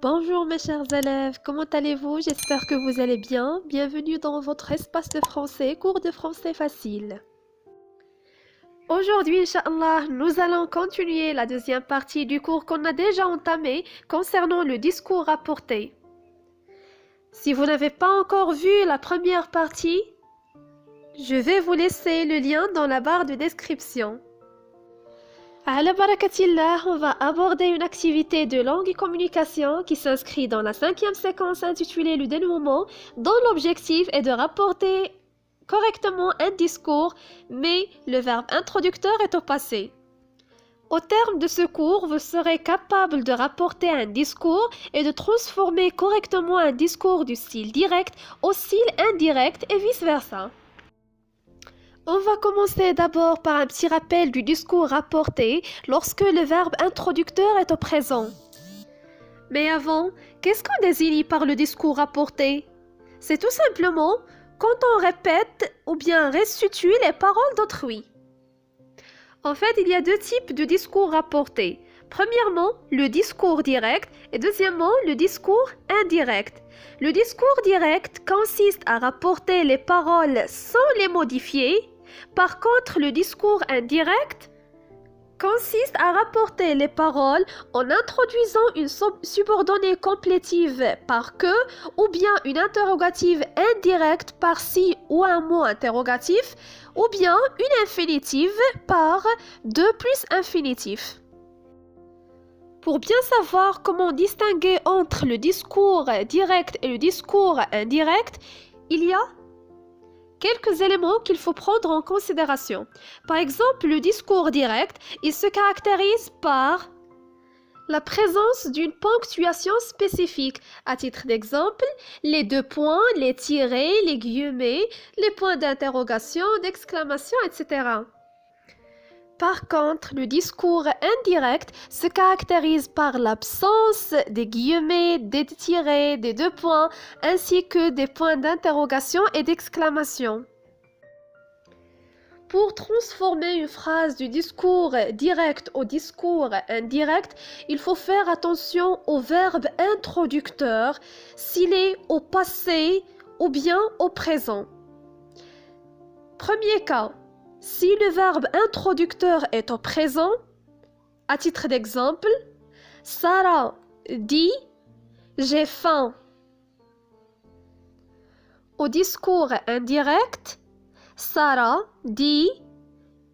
Bonjour mes chers élèves, comment allez-vous? J'espère que vous allez bien. Bienvenue dans votre espace de français, cours de français facile. Aujourd'hui, Inch'Allah, nous allons continuer la deuxième partie du cours qu'on a déjà entamé concernant le discours rapporté. Si vous n'avez pas encore vu la première partie, je vais vous laisser le lien dans la barre de description. Ala barakatillah, on va aborder une activité de langue et communication qui s'inscrit dans la 5e séquence intitulée le dénouement, dont l'objectif est de rapporter correctement un discours, mais le verbe introducteur est au passé. Au terme de ce cours, vous serez capable de rapporter un discours et de transformer correctement un discours du style direct au style indirect et vice-versa. On va commencer d'abord par un petit rappel du discours rapporté lorsque le verbe introducteur est au présent. Mais avant, qu'est-ce qu'on désigne par le discours rapporté? C'est tout simplement quand on répète ou bien restitue les paroles d'autrui. En fait, il y a deux types de discours rapportés. Premièrement, le discours direct et deuxièmement, le discours indirect. Le discours direct consiste à rapporter les paroles sans les modifier. Par contre, le discours indirect consiste à rapporter les paroles en introduisant une subordonnée complétive par que ou bien une interrogative indirecte par si ou un mot interrogatif ou bien une infinitive par de plus infinitif. Pour bien savoir comment distinguer entre le discours direct et le discours indirect, il y a quelques éléments qu'il faut prendre en considération. Par exemple, le discours direct, il se caractérise par la présence d'une ponctuation spécifique. À titre d'exemple, les deux points, les tirets, les guillemets, les points d'interrogation, d'exclamation, etc. Par contre, le discours indirect se caractérise par l'absence des guillemets, des tirets, des deux points, ainsi que des points d'interrogation et d'exclamation. Pour transformer une phrase du discours direct au discours indirect, il faut faire attention au verbe introducteur, s'il est au passé ou bien au présent. Premier cas. Si le verbe introducteur est au présent, à titre d'exemple, Sarah dit « j'ai faim ». Au discours indirect, Sarah dit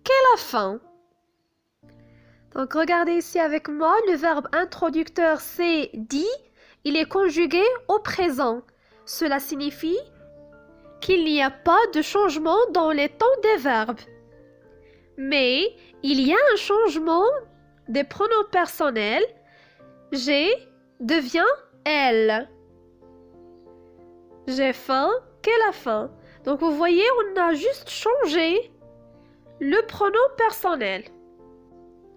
qu'elle a faim. Donc regardez ici avec moi, le verbe introducteur c'est « dit », il est conjugué au présent. Cela signifie qu'il n'y a pas de changement dans les temps des verbes. Mais il y a un changement des pronoms personnels. J'ai devient elle. J'ai faim, qu'elle a faim. Donc vous voyez, on a juste changé le pronom personnel.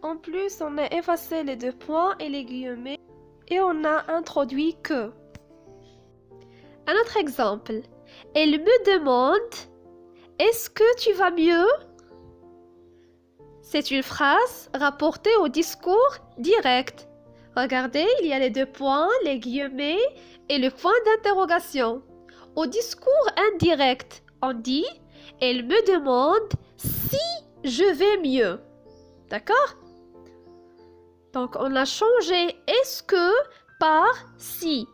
En plus, on a effacé les deux points et les guillemets et on a introduit que. Un autre exemple. Elle me demande « Est-ce que tu vas mieux ?» C'est une phrase rapportée au discours direct. Regardez, il y a les deux points, les guillemets et le point d'interrogation. Au discours indirect, on dit « Elle me demande si je vais mieux ». D'accord? Donc, on a changé « est-ce que » par « si ».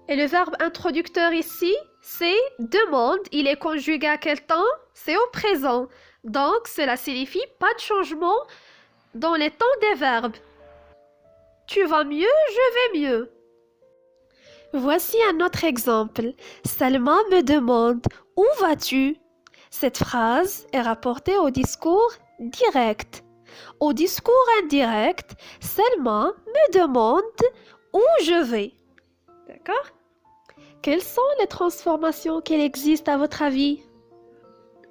Et le verbe introducteur ici, c'est « demande ». Il est conjugué à quel temps? C'est au présent. Donc, cela signifie pas de changement dans les temps des verbes. Tu vas mieux, je vais mieux. Voici un autre exemple. Salma me demande « Où vas-tu ?» Cette phrase est rapportée au discours direct. Au discours indirect, Salma me demande « Où je vais ?» D'accord? Quelles sont les transformations qui existent à votre avis?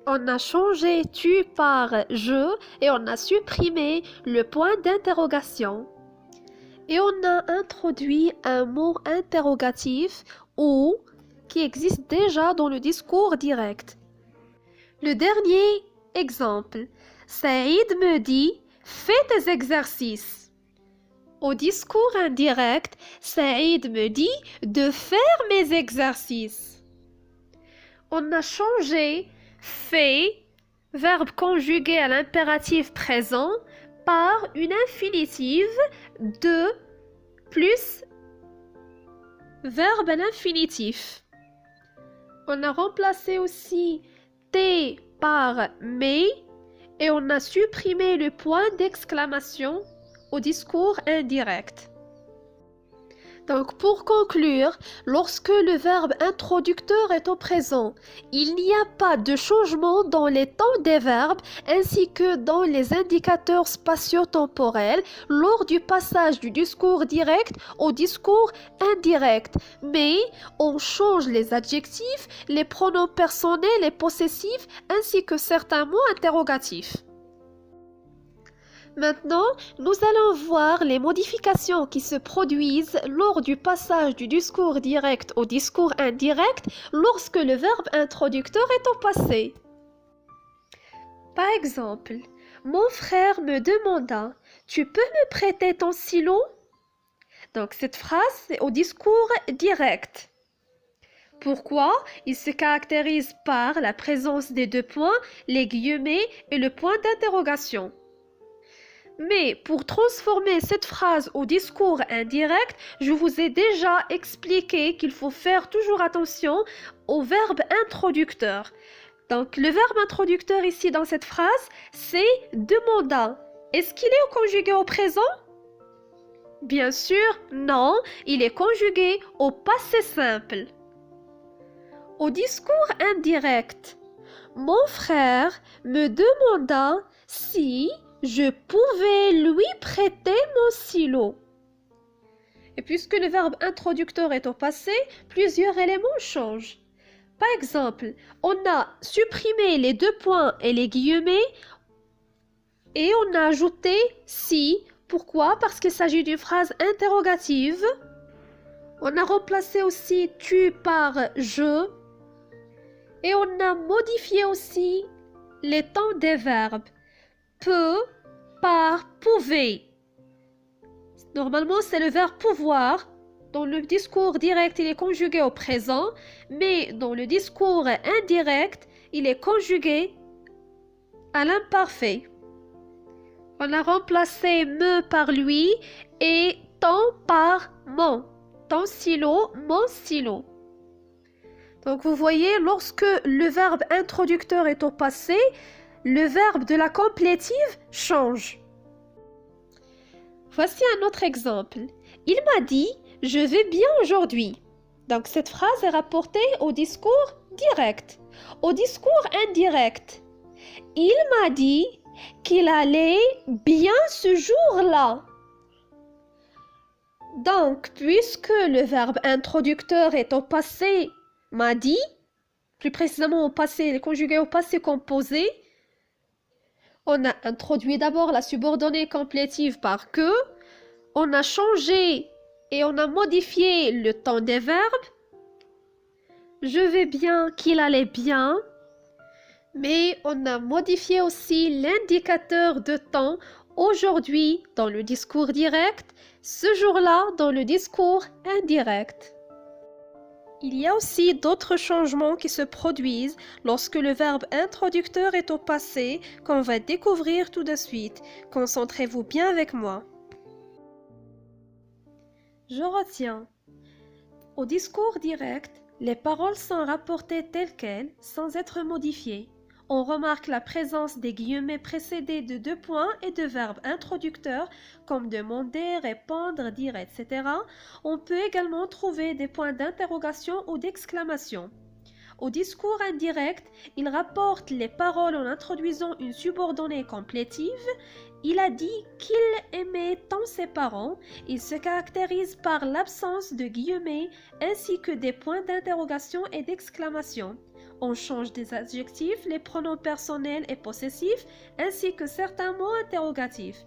On a changé tu par je et on a supprimé le point d'interrogation. Et on a introduit un mot interrogatif ou qui existe déjà dans le discours direct. Le dernier exemple. Saïd me dit « Fais tes exercices ». Au discours indirect, Saïd me dit de faire mes exercices. On a changé fait, verbe conjugué à l'impératif présent, par une infinitive de plus verbe à l'infinitif. On a remplacé aussi T par mais et on a supprimé le point d'exclamation au discours indirect. Donc pour conclure, lorsque le verbe introducteur est au présent, il n'y a pas de changement dans les temps des verbes ainsi que dans les indicateurs spatio-temporels lors du passage du discours direct au discours indirect. Mais on change les adjectifs, les pronoms personnels et possessifs ainsi que certains mots interrogatifs. Maintenant, nous allons voir les modifications qui se produisent lors du passage du discours direct au discours indirect lorsque le verbe introducteur est au passé. Par exemple, mon frère me demanda « Tu peux me prêter ton stylo ?» Donc cette phrase est au discours direct. Pourquoi? Il se caractérise par la présence des deux points, les guillemets et le point d'interrogation. Mais pour transformer cette phrase au discours indirect, je vous ai déjà expliqué qu'il faut faire toujours attention au verbe introducteur. Donc le verbe introducteur ici dans cette phrase, c'est demanda. Est-ce qu'il est conjugué au présent? Bien sûr, non, il est conjugué au passé simple. Au discours indirect, mon frère me demanda si je pouvais lui prêter mon stylo. Et puisque le verbe introducteur est au passé, plusieurs éléments changent. Par exemple, on a supprimé les deux points et les guillemets et on a ajouté si. Pourquoi? Parce qu'il s'agit d'une phrase interrogative. On a remplacé aussi tu par je. Et on a modifié aussi les temps des verbes. Peut par pouvait. Normalement, c'est le verbe pouvoir. Dans le discours direct, il est conjugué au présent, mais dans le discours indirect, il est conjugué à l'imparfait. On a remplacé me par lui et ton par mon. Ton stylo, mon stylo. Donc vous voyez, lorsque le verbe introducteur est au passé, le verbe de la complétive change. Voici un autre exemple. Il m'a dit « Je vais bien aujourd'hui ». Donc cette phrase est rapportée au discours direct. Au discours indirect, il m'a dit qu'il allait bien ce jour-là. Donc, puisque le verbe introducteur est au passé, m'a dit, plus précisément au passé, il est conjugué au passé composé, on a introduit d'abord la subordonnée complétive par que, on a changé et on a modifié le temps des verbes. Je vais bien, qu'il allait bien. Mais on a modifié aussi l'indicateur de temps aujourd'hui dans le discours direct, ce jour-là dans le discours indirect. Il y a aussi d'autres changements qui se produisent lorsque le verbe introducteur est au passé qu'on va découvrir tout de suite. Concentrez-vous bien avec moi. Je retiens. Au discours direct, les paroles sont rapportées telles quelles, sans être modifiées. On remarque la présence des guillemets précédés de deux points et de verbes introducteurs comme demander, répondre, dire, etc. On peut également trouver des points d'interrogation ou d'exclamation. Au discours indirect, il rapporte les paroles en introduisant une subordonnée complétive. Il a dit qu'il aimait tant ses parents. Il se caractérise par l'absence de guillemets ainsi que des points d'interrogation et d'exclamation. On change des adjectifs, les pronoms personnels et possessifs, ainsi que certains mots interrogatifs.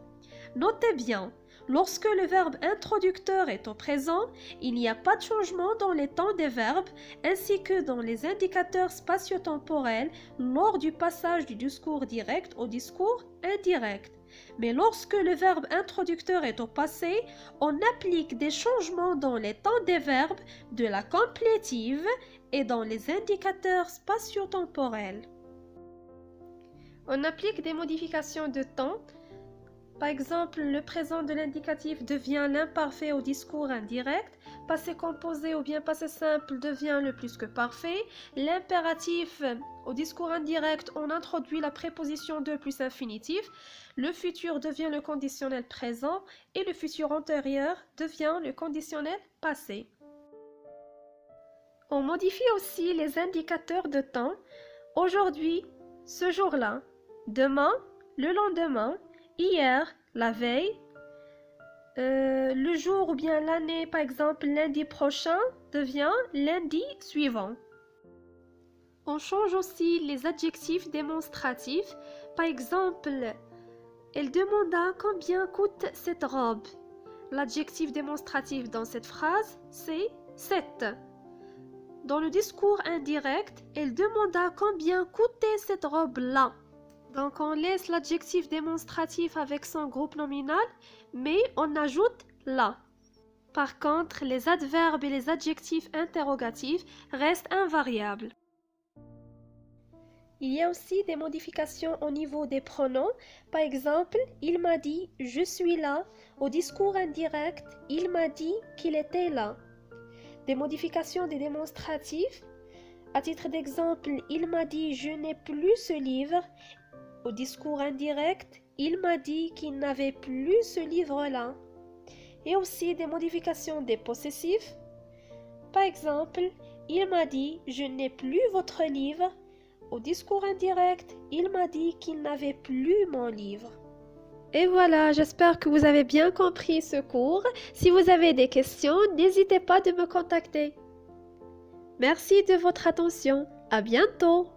Notez bien, lorsque le verbe introducteur est au présent, il n'y a pas de changement dans les temps des verbes, ainsi que dans les indicateurs spatio-temporels lors du passage du discours direct au discours indirect. Mais lorsque le verbe introducteur est au passé, on applique des changements dans les temps des verbes de la complétive et dans les indicateurs spatio-temporels. On applique des modifications de temps. Par exemple, le présent de l'indicatif devient l'imparfait au discours indirect, passé composé ou bien passé simple devient le plus que parfait, l'impératif au discours indirect, on introduit la préposition de plus infinitif, le futur devient le conditionnel présent et le futur antérieur devient le conditionnel passé. On modifie aussi les indicateurs de temps. Aujourd'hui, ce jour-là, demain, le lendemain, hier, la veille, le jour ou bien l'année, par exemple, lundi prochain devient lundi suivant. On change aussi les adjectifs démonstratifs. Par exemple, elle demanda combien coûte cette robe. L'adjectif démonstratif dans cette phrase, c'est 7. Dans le discours indirect, elle demanda combien coûtait cette robe-là. Donc on laisse l'adjectif démonstratif avec son groupe nominal, mais on ajoute la. Par contre, les adverbes et les adjectifs interrogatifs restent invariables. Il y a aussi des modifications au niveau des pronoms. Par exemple, il m'a dit « je suis là ». Au discours indirect, il m'a dit qu'il était là. Des modifications des démonstratifs. À titre d'exemple, il m'a dit « je n'ai plus ce livre ». Au discours indirect, il m'a dit qu'il n'avait plus ce livre-là. Et aussi des modifications des possessifs. Par exemple, il m'a dit « je n'ai plus votre livre ». Au discours indirect, il m'a dit qu'il n'avait plus mon livre. Et voilà, j'espère que vous avez bien compris ce cours. Si vous avez des questions, n'hésitez pas de me contacter. Merci de votre attention. À bientôt.